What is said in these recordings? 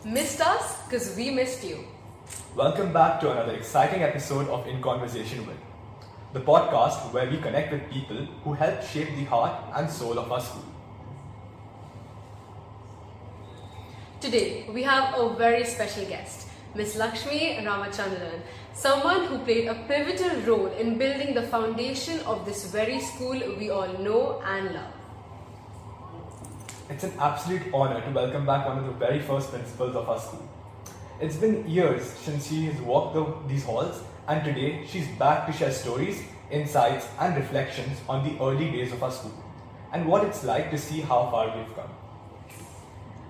Missed us? Because we missed you. Welcome back to another exciting episode of In Conversation With, the podcast where we connect with people who help shape the heart and soul of our school. Today, we have a very special guest, Miss Lakshmi Ramachandran, someone who played a pivotal role in building the foundation of this very school we all know and love. It's an absolute honor to welcome back one of the very first principals of our school. It's been years since she has walked these halls, and today she's back to share stories, insights and reflections on the early days of our school and what it's like to see how far we've come.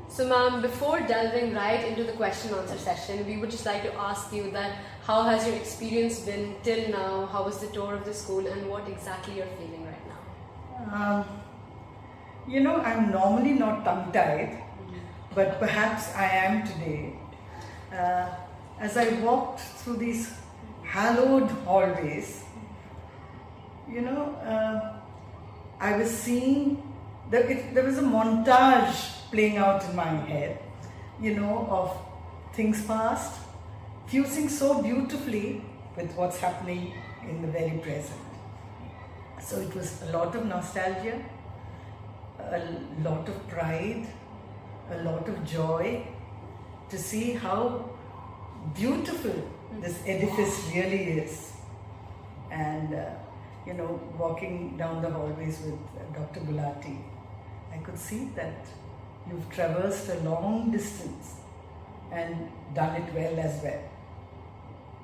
So ma'am, before delving right into the question and answer session, we would just like to ask you that how has your experience been till now? How was the tour of the school and what exactly you're feeling right now? I'm normally not tongue-tied, but perhaps I am today. As I walked through these hallowed hallways, I was seeing that there was a montage playing out in my head, of things past, fusing so beautifully with what's happening in the very present. So it was a lot of nostalgia, a lot of pride, a lot of joy to see how beautiful this edifice really is. And, walking down the hallways with Dr. Gulati, I could see that you've traversed a long distance and done it well as well.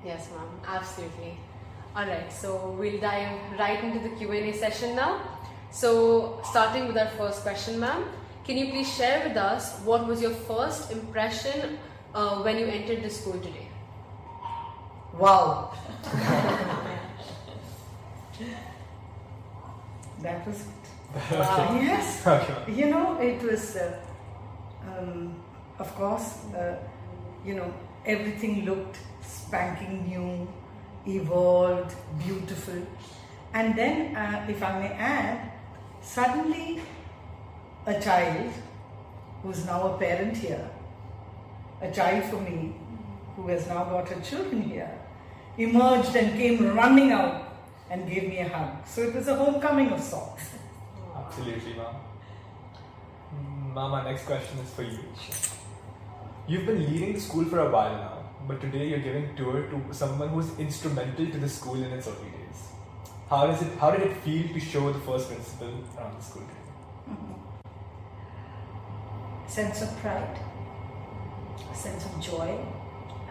Yes ma'am, absolutely. Alright, so we'll dive right into the Q&A session now. So starting with our first question ma'am, can you please share with us what was your first impression when you entered the school today? Wow! That was it. Wow. Yes. Okay. It was, of course, everything looked spanking new, evolved, beautiful. And then, if I may add, suddenly a child who's now a parent here, a child for me who has now got her children here, emerged and came running out and gave me a hug. So it was a homecoming of sorts. Absolutely, ma'am. Ma'am, our next question is for you. You've been leading the school for a while now, but today you're giving tour to someone who's instrumental to the school in its early days. How did it feel to show the first principal around the school today? Sense of pride, a sense of joy.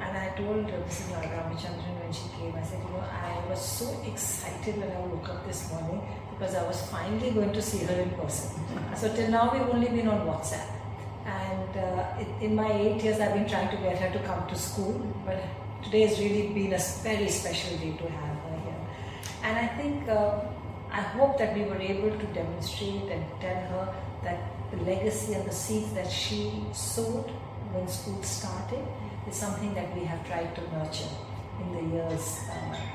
And I told Mrs. Ramachandran when she came, I said, I was so excited when I woke up this morning because I was finally going to see her in person. So till now we've only been on WhatsApp. And in my 8 years I've been trying to get her to come to school, but today has really been a very special day to have her here. And I think, I hope that we were able to demonstrate and tell her that the legacy and the seeds that she sowed when school started is something that we have tried to nurture in the years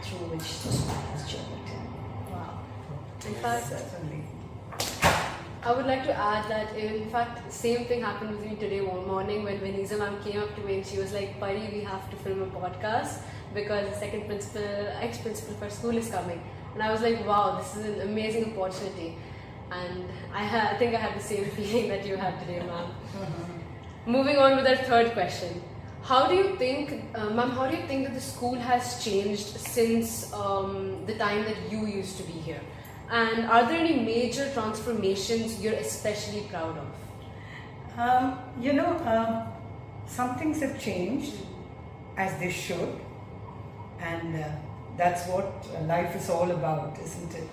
through which the school has journeyed. Wow. In fact, Certainly. I would like to add that in fact same thing happened with me today one morning when Vanessa ma'am came up to me and she was like, Pari, we have to film a podcast because the second ex-principal for school is coming. And I was like, wow, this is an amazing opportunity. And I think I had the same feeling that you had today, ma'am. Moving on with our third question. How do you think, ma'am, that the school has changed since the time that you used to be here? And are there any major transformations you're especially proud of? Some things have changed as they should, and that's what life is all about, isn't it?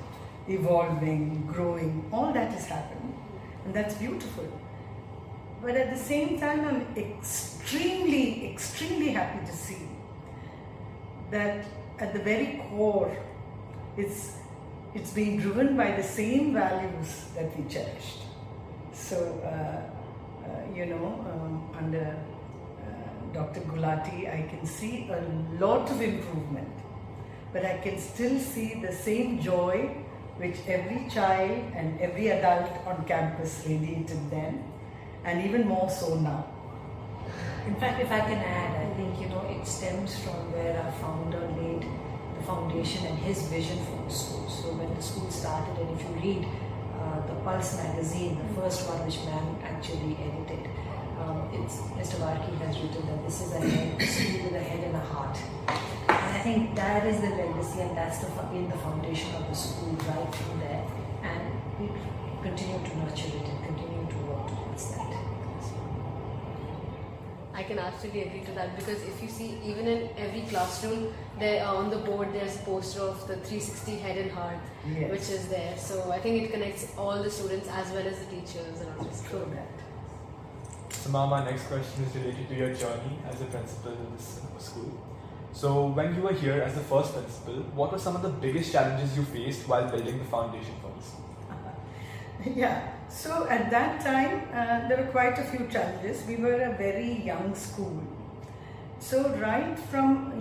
Evolving, growing, all that has happened, and that's beautiful. But at the same time, I'm extremely, extremely happy to see that at the very core, it's being driven by the same values that we cherished. So, under Dr. Gulati, I can see a lot of improvement, but I can still see the same joy which every child and every adult on campus radiated then, and even more so now. In fact, if I can add, I think it stems from where our founder laid the foundation and his vision for the school. So when the school started, and if you read the Pulse magazine, the first one which ma'am actually edited, it's Mr. Varki has written that this is a school with a head and a heart. And I think that is the legacy, and that's been the foundation of the school right from there. And we continue to nurture it and continue to work towards that. I can absolutely agree to that, because if you see, even in every classroom, there on the board there's a poster of the 360 head and heart, Yes. which is there. So I think it connects all the students as well as the teachers around the school. True that. So, ma'am, our next question is related to your journey as a principal in this school. So, when you were here as the first principal, what were some of the biggest challenges you faced while building the foundation for the school? Yeah, so at that time there were quite a few challenges. We were a very young school. So right from,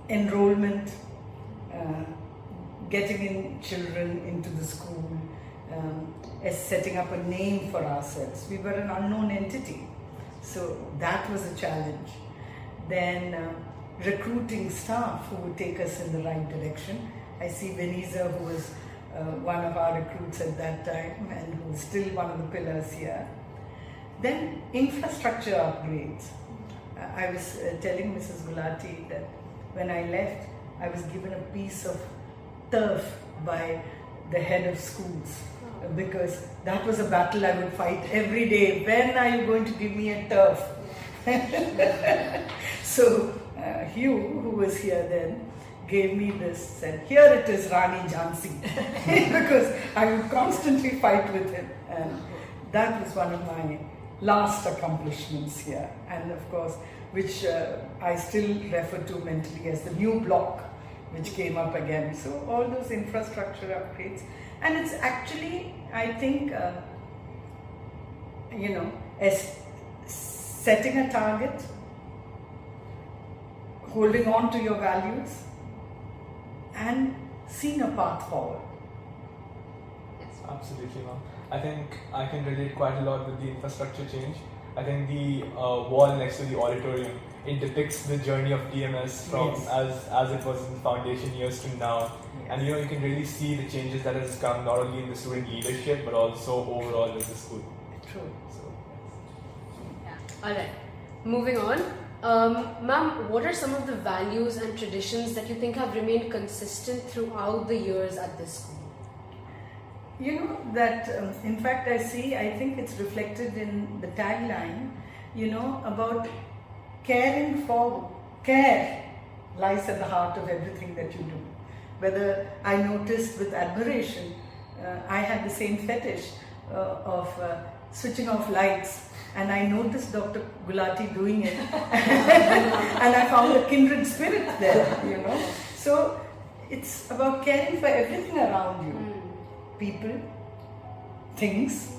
enrollment, getting in children into the school, as setting up a name for ourselves. We were an unknown entity. So that was a challenge. Then recruiting staff who would take us in the right direction. I see Veneza, who was one of our recruits at that time and who's still one of the pillars here. Then infrastructure upgrades. I was telling Mrs. Gulati that when I left, I was given a piece of turf by the head of schools, because that was a battle I would fight every day. When are you going to give me a turf? So Hugh, who was here then, gave me this, said, here it is, Rani Jhansi, because I would constantly fight with him, and that was one of my last accomplishments here, and of course which I still refer to mentally as the new block which came up again. So all those infrastructure upgrades, and it's actually, I think, as setting a target, holding on to your values, and seeing a path forward. Absolutely, ma'am. I think I can relate quite a lot with the infrastructure change. I think the wall next to the auditorium, it depicts the journey of TMS from as it was in the foundation years to now. Yes. And you can really see the changes that has come not only in the student leadership but also overall as a school. True. So, Yeah. Alright, moving on. Ma'am, what are some of the values and traditions that you think have remained consistent throughout the years at this school? That in fact I think it's reflected in the tagline, about care lies at the heart of everything that you do. Whether I noticed with admiration, I had the same fetish of switching off lights, and I noticed Dr. Gulati doing it, and I found a kindred spirit there, So it's about caring for everything around you. People, things,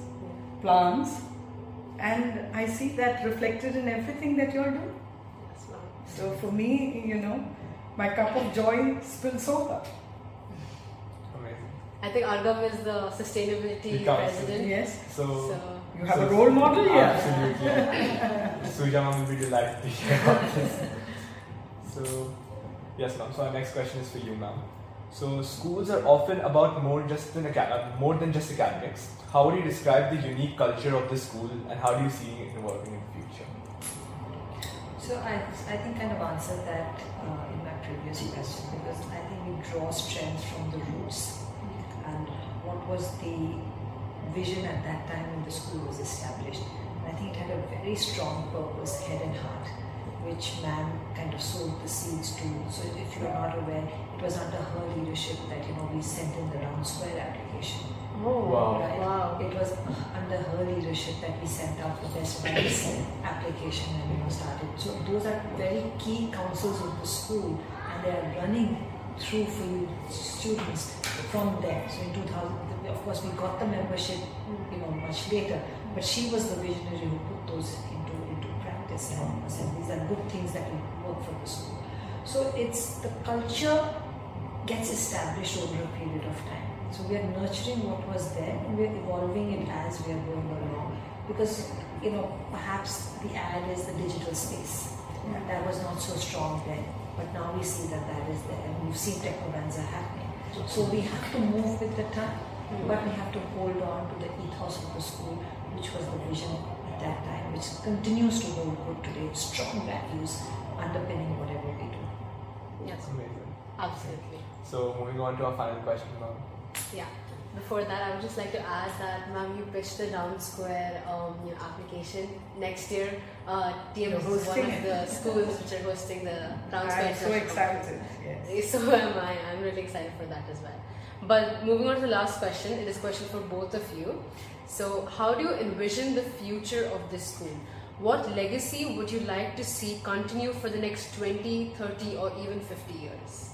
plants, and I see that reflected in everything that you all do. So for me, my cup of joy spills over. amazing. I think Argam is the sustainability The council. president. Yes. So You have a role model here. Absolutely. Suja ma'am will be delighted to hear about this. So, yes, ma'am. So our next question is for you, ma'am. So schools are often about more than just academics. How would you describe the unique culture of the school, and how do you see it evolving in the future? So I think kind of answered that in my previous question, because I think we draw strength from the roots and what was the vision at that time when the school was established. And I think it had a very strong purpose, head and heart, which ma'am kind of sowed the seeds to. So if you are not aware, it was under her leadership that we sent in the round square application. Oh, Wow. Right? wow. It was under her leadership that we sent out the best rights application and started. So those are very key councils of the school, and they are running through for you students from there. So in 2000, of course, we got the membership, much later. But she was the visionary who put those into practice and said these are good things that will work for the school. So it's the culture gets established over a period of time. So we are nurturing what was there and we are evolving it as we are going along. Because, perhaps the ad is the digital space. Yeah. That was not so strong then, but now we see that is there and we've seen technovanza happening. So we have to move with the time, but we have to hold on to the ethos of the school, which was the vision at that time, which continues to hold good today. Strong values underpinning whatever we do. Yes, Amazing. absolutely. So moving on to our final question now. Yeah. Before that, I would just like to add that, ma'am, you pitched the Round Square application next year. TM You're is one hosting of the schools which are hosting the Round Square. I'm so excited. Yes. So am I. I'm really excited for that as well. But moving on to the last question, it is a question for both of you. So, how do you envision the future of this school? What legacy would you like to see continue for the next 20, 30, or even 50 years?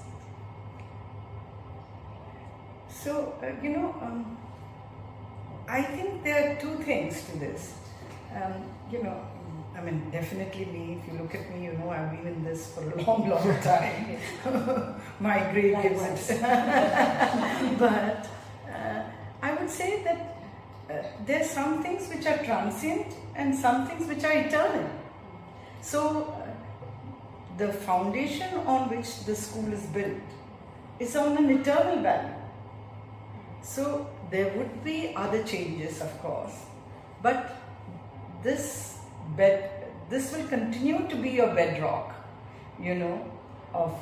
So, I think there are two things to this. Definitely me, if you look at me, I've been in this for a long, long time. My grade gives it. But I would say that there are some things which are transient and some things which are eternal. So, the foundation on which the school is built is on an eternal value. So there would be other changes, of course, but this will continue to be your bedrock, of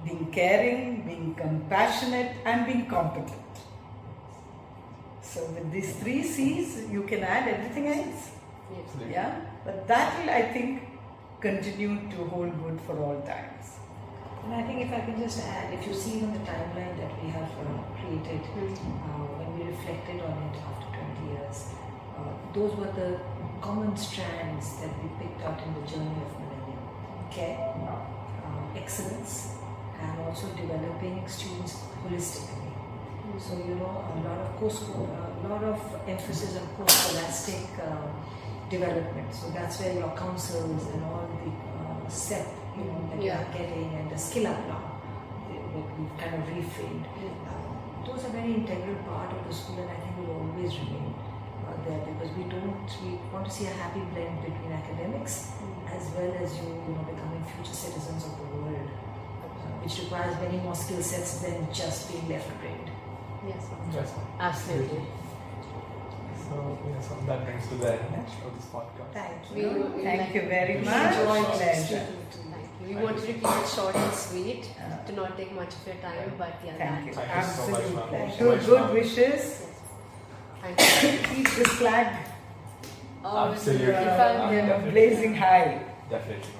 being caring, being compassionate, and being competent. So with these 3 C's, you can add everything else. Absolutely. Yeah, but that will, I think, continue to hold good for all times. And I think if I can just add, if you see on the timeline that we have created, when we reflected on it after 20 years, those were the common strands that we picked out in the journey of millennium. Care, excellence, and also developing students holistically. So, a lot of emphasis on post-scholastic development. So that's where your councils and all the SEP, that you are getting, and the skill up now, that we've kind of reframed. Those are very integral part of the school, and I think will always remain there, because we want to see a happy blend between academics as well as you becoming future citizens of the world, which requires many more skill sets than just being left-brained. Yes, Yes. absolutely. So that brings to the end of this podcast. Thank We you. Thank you very we much. enjoyed Pleasure. speaking to you. We wanted to keep it short and sweet, to not take much of your time, but yeah, Thank you. Thank you so much, Absolute ma'am. pleasure. Good wishes. Thank you. Keep this flag Absolutely. If I'm Yeah. blazing high. Definitely.